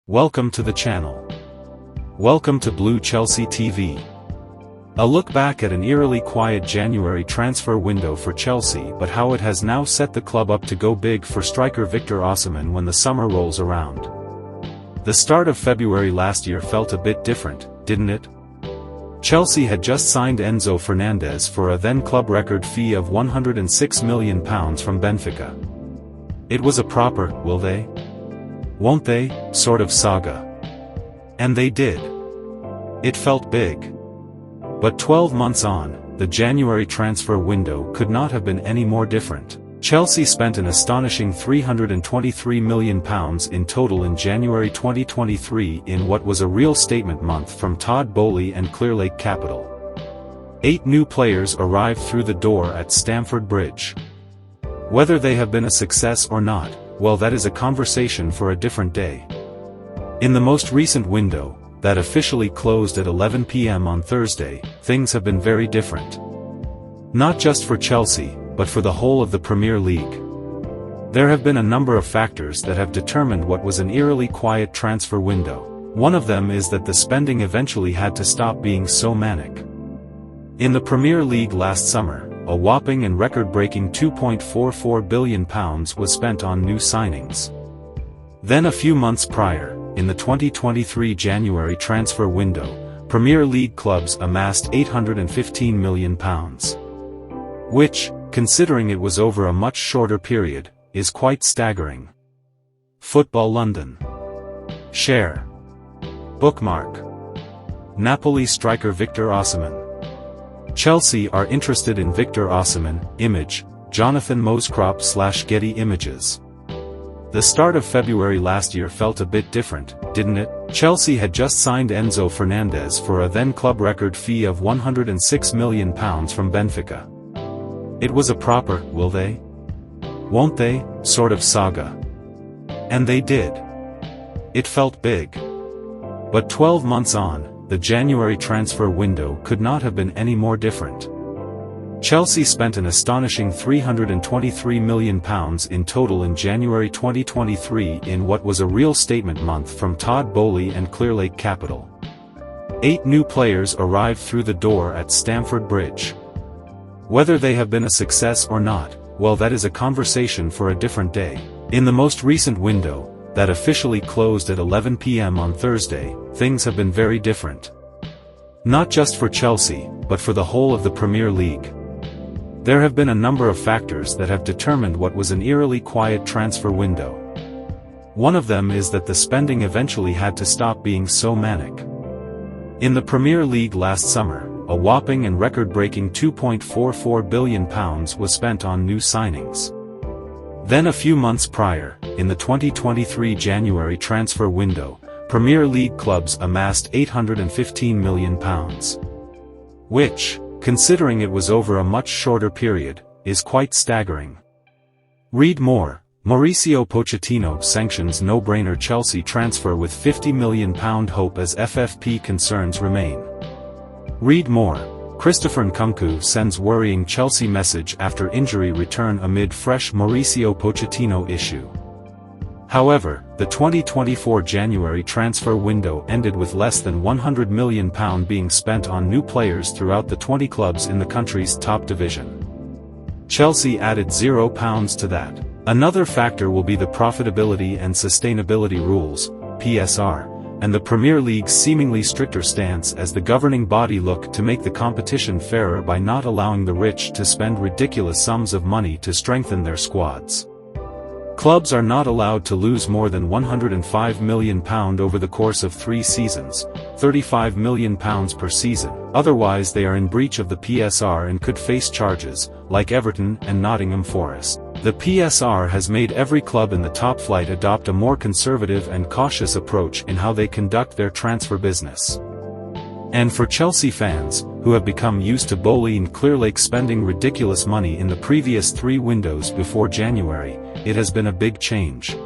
Welcome to the channel. Welcome to Blue Chelsea TV. A look back at an eerily quiet January transfer window for Chelsea, but how it has now set the club up to go big for striker Victor Osimhen when the summer rolls around. The start of February last year felt a bit different, didn't it? Chelsea had just signed Enzo Fernandez for a then club record fee of £106 million from Benfica. It was a proper, will they? Won't they, sort of saga. And they did. It felt big. But 12 months on, the January transfer window could not have been any more different. Chelsea spent an astonishing £323 million in total in January 2023 in what was a real statement month from Todd Boehly and Clearlake Capital. 8 new players arrived through the door at Stamford Bridge. Whether they have been a success or not, well, that is a conversation for a different day. In the most recent window, that officially closed at 11 p.m. on Thursday, things have been very different. Not just for Chelsea, but for the whole of the Premier League. There have been a number of factors that have determined what was an eerily quiet transfer window. One of them is that the spending eventually had to stop being so manic. In the Premier League last summer, a whopping and record-breaking £2.44 billion was spent on new signings. Then a few months prior, in the 2023 January transfer window, Premier League clubs amassed £815 million. Which, considering it was over a much shorter period, is quite staggering. Football London. Share. Bookmark. Napoli striker Victor Osimhen. Chelsea are interested in Victor Osimhen. Image, Jonathan Moscrop/Getty Images. The start of February last year felt a bit different, didn't it? Chelsea had just signed Enzo Fernandez for a then club record fee of £106 million from Benfica. It was a proper, will they? Won't they, sort of saga. And they did. It felt big. But 12 months on, the January transfer window could not have been any more different. Chelsea spent an astonishing £323 million in total in January 2023 in what was a real statement month from Todd Boehly and Clearlake Capital. 8 new players arrived through the door at Stamford Bridge. Whether they have been a success or not, well, that is a conversation for a different day. In the most recent window, that officially closed at 11 p.m. on Thursday, things have been very different. Not just for Chelsea, but for the whole of the Premier League. There have been a number of factors that have determined what was an eerily quiet transfer window. One of them is that the spending eventually had to stop being so manic. In the Premier League last summer, a whopping and record-breaking £2.44 billion was spent on new signings. Then a few months prior, in the 2023 January transfer window, Premier League clubs amassed £815 million. Which, considering it was over a much shorter period, is quite staggering. Read more. Mauricio Pochettino sanctions no-brainer Chelsea transfer with £50 million hope as FFP concerns remain. Read more. Christopher Nkunku sends worrying Chelsea message after injury return amid fresh Mauricio Pochettino issue. However, the 2024 January transfer window ended with less than £100 million being spent on new players throughout the 20 clubs in the country's top division. Chelsea added £0 to that. Another factor will be the profitability and sustainability rules, PSR, and the Premier League's seemingly stricter stance as the governing body look to make the competition fairer by not allowing the rich to spend ridiculous sums of money to strengthen their squads. Clubs are not allowed to lose more than £105 million over the course of 3 seasons, £35 million per season, otherwise they are in breach of the PSR and could face charges, like Everton and Nottingham Forest. The PSR has made every club in the top flight adopt a more conservative and cautious approach in how they conduct their transfer business. And for Chelsea fans, who have become used to Boehly and Clearlake spending ridiculous money in the previous 3 windows before January, it has been a big change.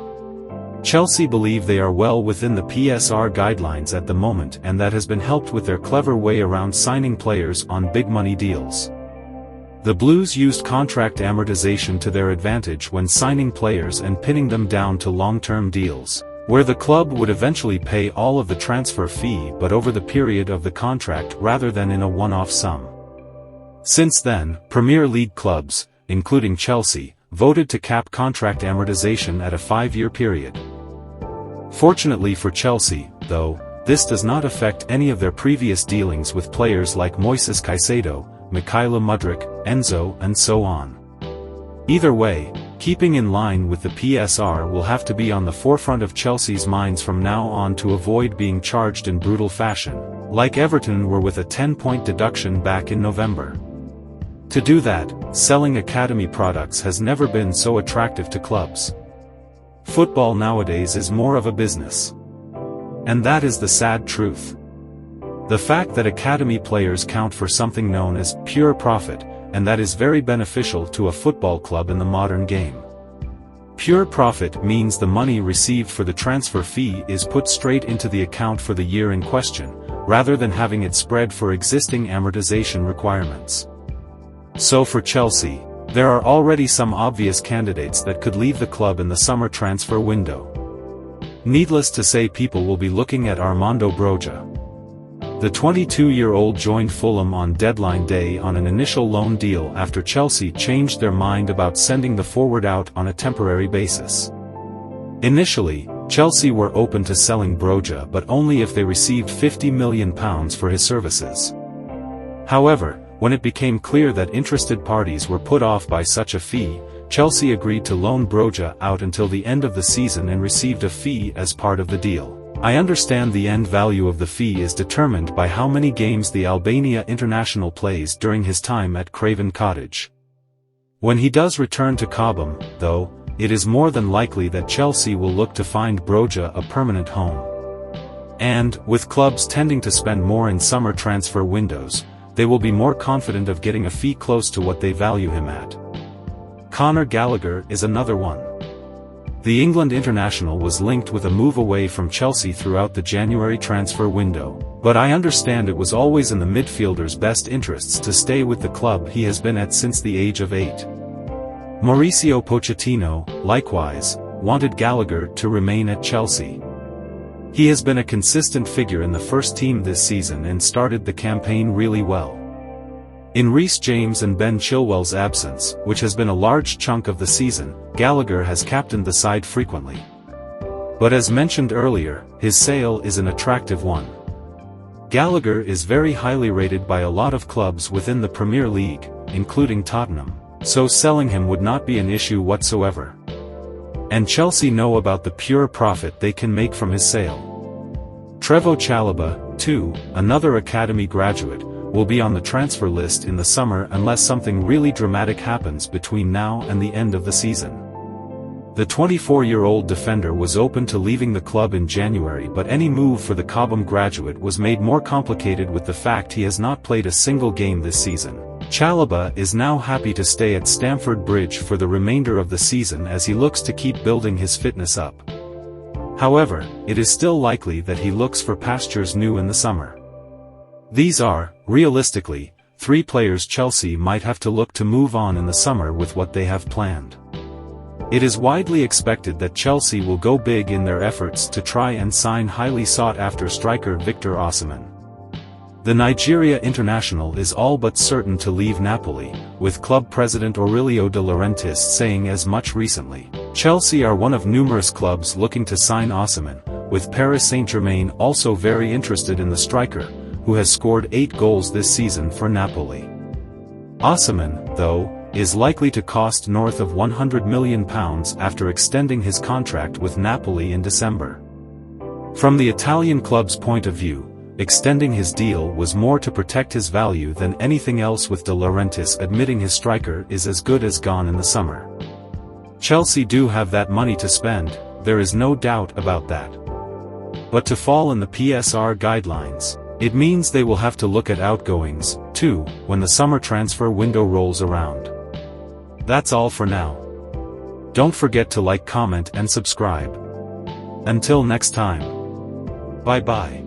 Chelsea believe they are well within the PSR guidelines at the moment, and that has been helped with their clever way around signing players on big money deals. The Blues used contract amortization to their advantage when signing players and pinning them down to long-term deals, where the club would eventually pay all of the transfer fee but over the period of the contract rather than in a one-off sum. Since then, Premier League clubs, including Chelsea, voted to cap contract amortization at a 5-year period. Fortunately for Chelsea, though, this does not affect any of their previous dealings with players like Moises Caicedo, Mykhailo Mudryk, Enzo and so on. Either way, keeping in line with the PSR will have to be on the forefront of Chelsea's minds from now on to avoid being charged in brutal fashion, like Everton were with a 10-point deduction back in November. To do that, selling academy products has never been so attractive to clubs. Football nowadays is more of a business. And that is the sad truth. The fact that academy players count for something known as pure profit, and that is very beneficial to a football club in the modern game. Pure profit means the money received for the transfer fee is put straight into the account for the year in question, rather than having it spread for existing amortization requirements. So for Chelsea, there are already some obvious candidates that could leave the club in the summer transfer window. Needless to say, people will be looking at Armando Broja. The 22-year-old joined Fulham on deadline day on an initial loan deal after Chelsea changed their mind about sending the forward out on a temporary basis. Initially, Chelsea were open to selling Broja but only if they received £50 million for his services. However, when it became clear that interested parties were put off by such a fee, Chelsea agreed to loan Broja out until the end of the season and received a fee as part of the deal. I understand the end value of the fee is determined by how many games the Albania international plays during his time at Craven Cottage. When he does return to Cobham, though, it is more than likely that Chelsea will look to find Broja a permanent home. And, with clubs tending to spend more in summer transfer windows, they will be more confident of getting a fee close to what they value him at. Conor Gallagher is another one. The England international was linked with a move away from Chelsea throughout the January transfer window, but I understand it was always in the midfielder's best interests to stay with the club he has been at since the age of 8. Mauricio Pochettino, likewise, wanted Gallagher to remain at Chelsea. He has been a consistent figure in the first team this season and started the campaign really well. In Reece James and Ben Chilwell's absence, which has been a large chunk of the season, Gallagher has captained the side frequently. But as mentioned earlier, his sale is an attractive one. Gallagher is very highly rated by a lot of clubs within the Premier League, including Tottenham, so selling him would not be an issue whatsoever. And Chelsea know about the pure profit they can make from his sale. Trevoh Chalobah, too, another academy graduate, will be on the transfer list in the summer unless something really dramatic happens between now and the end of the season. The 24-year-old defender was open to leaving the club in January, but any move for the Cobham graduate was made more complicated with the fact he has not played a single game this season. Chalobah is now happy to stay at Stamford Bridge for the remainder of the season as he looks to keep building his fitness up. However, it is still likely that he looks for pastures new in the summer. These are, realistically, 3 players Chelsea might have to look to move on in the summer with what they have planned. It is widely expected that Chelsea will go big in their efforts to try and sign highly sought-after striker Victor Osimhen. The Nigeria international is all but certain to leave Napoli, with club president Aurelio De Laurentiis saying as much recently. Chelsea are one of numerous clubs looking to sign Osimhen, with Paris Saint-Germain also very interested in the striker, who has scored 8 goals this season for Napoli. Osimhen, though, is likely to cost north of £100 million after extending his contract with Napoli in December. From the Italian club's point of view, extending his deal was more to protect his value than anything else, with De Laurentiis admitting his striker is as good as gone in the summer. Chelsea do have that money to spend, there is no doubt about that. But to fall in the PSR guidelines, it means they will have to look at outgoings, too, when the summer transfer window rolls around. That's all for now. Don't forget to like, comment and subscribe. Until next time. Bye-bye.